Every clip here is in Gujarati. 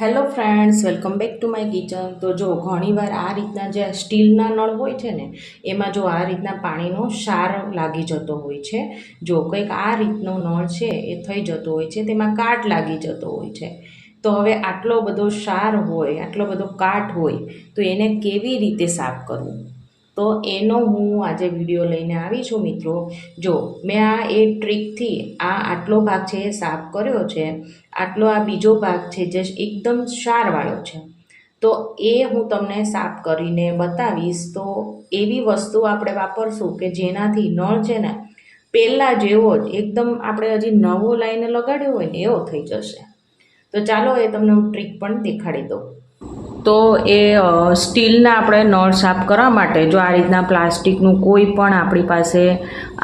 Hello friends, welcome back to my kitchen. તો જો ઘણીવાર આ રીતના જે સ્ટીલના નળ હોય છે ને એમાં જો આ રીતના પાણીનો ક્ષાર લાગી જતો હોય છે। જો કંઈક આ રીતનો નળ છે એ થઈ જતો હોય છે, તેમાં કાટ લાગી જતો હોય છે। તો હવે આટલો બધો ક્ષાર હોય, આટલો બધો કાટ હોય તો એને કેવી રીતે સાફ કરવું, તો એનો હું આજે વિડીયો લઈને આવી છું મિત્રો। જો મેં આ એ ટ્રીકથી આટલો ભાગ છે એ સાફ કર્યો છે, આટલો આ બીજો ભાગ છે જે એકદમ ક્ષારવાળો છે, તો એ હું તમને સાફ કરીને બતાવીશ। તો એવી વસ્તુ આપણે વાપરશું કે જેનાથી નળ છે ને પહેલાં જેવો જ એકદમ આપણે હજી નવો લાઈને લગાડ્યો હોય ને એવો થઈ જશે। તો ચાલો એ તમને હું ટ્રીક પણ દેખાડી દઉં। તો એ સ્ટીલના આપણે નળ સાફ કરવા માટે જો આ રીતના પ્લાસ્ટિકનું કોઈ પણ આપણી પાસે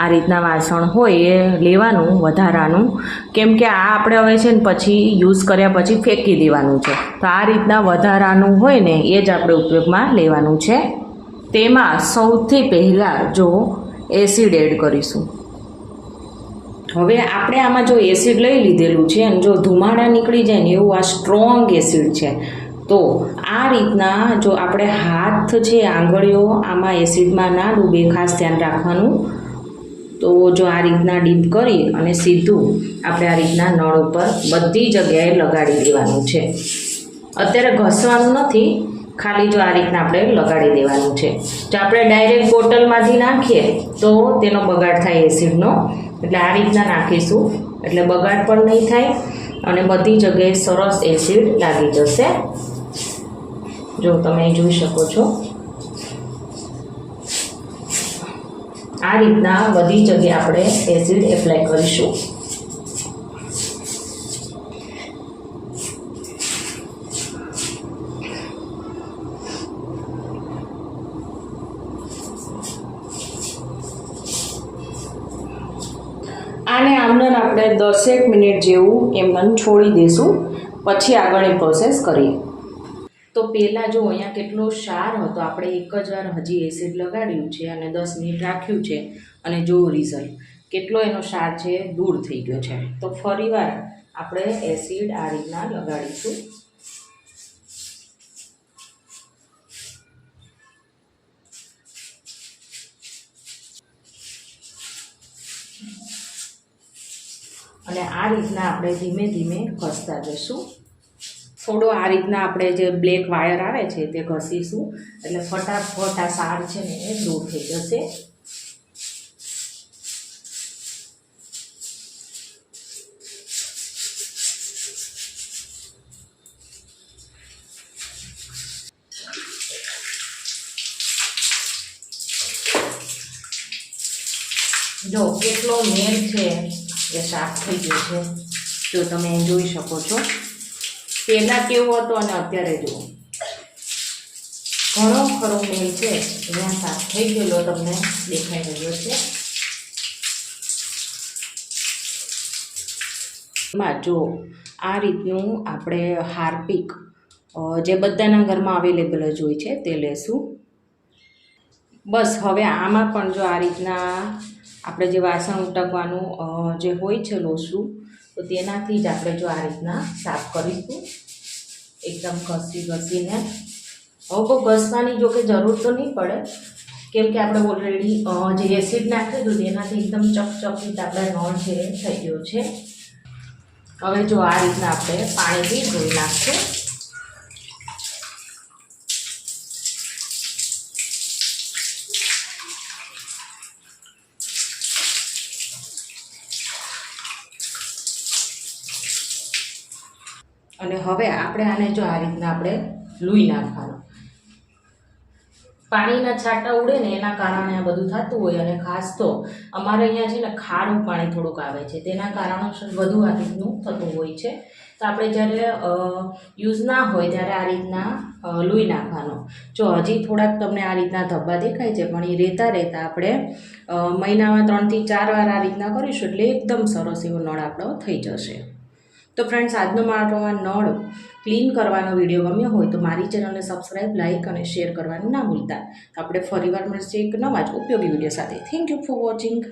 આ રીતના વાસણ હોય એ લેવાનું વધારાનું, કેમ કે આ આપણે હવે છે ને પછી યુઝ કર્યા પછી ફેંકી દેવાનું છે। તો આ રીતના વધારાનું હોય ને એ જ આપણે ઉપયોગમાં લેવાનું છે। તેમાં સૌથી પહેલાં જો એસિડ એડ કરીશું। હવે આપણે આમાં જો એસિડ લઈ લીધેલું છે અને જો ધુમાડા નીકળી જાય ને એવું આ સ્ટ્રોંગ એસિડ છે। તો આ રીતના જો આપણે હાથ છે, આંગળીઓ આમાં એસિડમાં ના ડૂબે, ખાસ ધ્યાન રાખવાનું। તો જો આ રીતના ડીપ કરી અને સીધું આપણે આ રીતના નળ ઉપર બધી જગ્યાએ લગાડી દેવાનું છે। અત્યારે ઘસવાનું નથી, ખાલી જો આ રીતના આપણે લગાડી દેવાનું છે। જો આપણે ડાયરેક્ટ બોટલમાંથી નાખીએ તો તેનો બગાડ થાય એસિડનો, એટલે આ રીતના નાખીશું એટલે બગાડ પણ નહીં થાય અને બધી જગ્યાએ સરસ એસિડ લાગી જશે। જો તમે જોઈ શકો છો આ રીતના બધી જગ્યાએ આપણે એસિડ એપ્લાય કરીશું। આને આમને આપણે 10 મિનિટ જેવું એમને છોડી દઈશું, પછી આગળની પ્રોસેસ કરીએ। તો પહેલાં જો અહીંયા કેટલો ક્ષાર હતો, આપણે એક જ વાર હજી એસિડ લગાડ્યું છે અને 10 મિનિટ રાખ્યું છે અને જો રિઝલ્ટ કેટલો એનો ક્ષાર છે દૂર થઈ ગયો છે। તો ફરીવાર આપણે એસિડ આ રીતના લગાડીશું। અને આ રીતના આપણે ધીમે ધીમે ઘસતા જઈશું। થોડો આ રીતના આપણે જે બ્લેક વાયર આવે છે તે ઘસીશું એટલે ફટાફટ આ ક્ષાર છે ને એ દૂર થઈ જશે। જો કેટલો મેલ છે એ સાફ થઈ ગયો છે, જો તમે જોઈ શકો છો। પહેલાં કેવો હતો અને અત્યારે જુઓ ઘણો ખરો મેલ છે અહીંયા સાફ થઈ ગયેલો તમને દેખાઈ રહ્યો છે। એમાં જો આ રીતનું આપણે હાર્પિક જે બધાના ઘરમાં અવેલેબલ જ હોય છે તે લેશું। બસ હવે આમાં પણ જો આ રીતના આપણે જે વાસણ ઉટકવાનું જે હોય છે લોસું, તો તેનાથી જ આપણે જો આ રીતના સાફ કરીશું એકદમ ઘસી ઘસીને। હવે બહુ ઘસવાની જો કે જરૂર તો નહીં પડે, કેમ કે આપણે ઓલરેડી જે એસિડ નાખ્યું હતું તેનાથી એકદમ ચપચપિત આપણે નળ છે થઈ ગયો છે। હવે જો આ રીતના આપણે પાણીથી ધોઈ નાખશું। અને હવે આપણે આને જો આ રીતના આપણે લૂઈ નાખવાનું। પાણીના છાંટા ઉડે ને એના કારણે આ બધું થતું હોય, અને ખાસ તો અમારે અહીંયા છે ને ખારું પાણી થોડુંક આવે છે, તેના કારણોસર વધુ આ રીતનું થતું હોય છે। તો આપણે જ્યારે યુઝ ના હોય ત્યારે આ રીતના લૂઈ નાખવાનો। જો હજી થોડાક તમને આ રીતના ધબ્બા દેખાય છે, પણ એ રહેતા રહેતા આપણે મહિનામાં 3 થી 4 વાર આ રીતના કરીશું એટલે એકદમ સરસ એવો નળ આપણો થઈ જશે। તો ફ્રેન્ડ્સ, આજનો મારો આ નળ ક્લીન કરવાનો વિડીયો ગમ્યો હોય તો મારી ચેનલને સબસ્ક્રાઈબ, લાઇક અને શેર કરવાનું ના ભૂલતા। તો આપણે ફરીવાર મળશે એક નવા જ ઉપયોગી વિડીયો સાથે। Thank you for watching.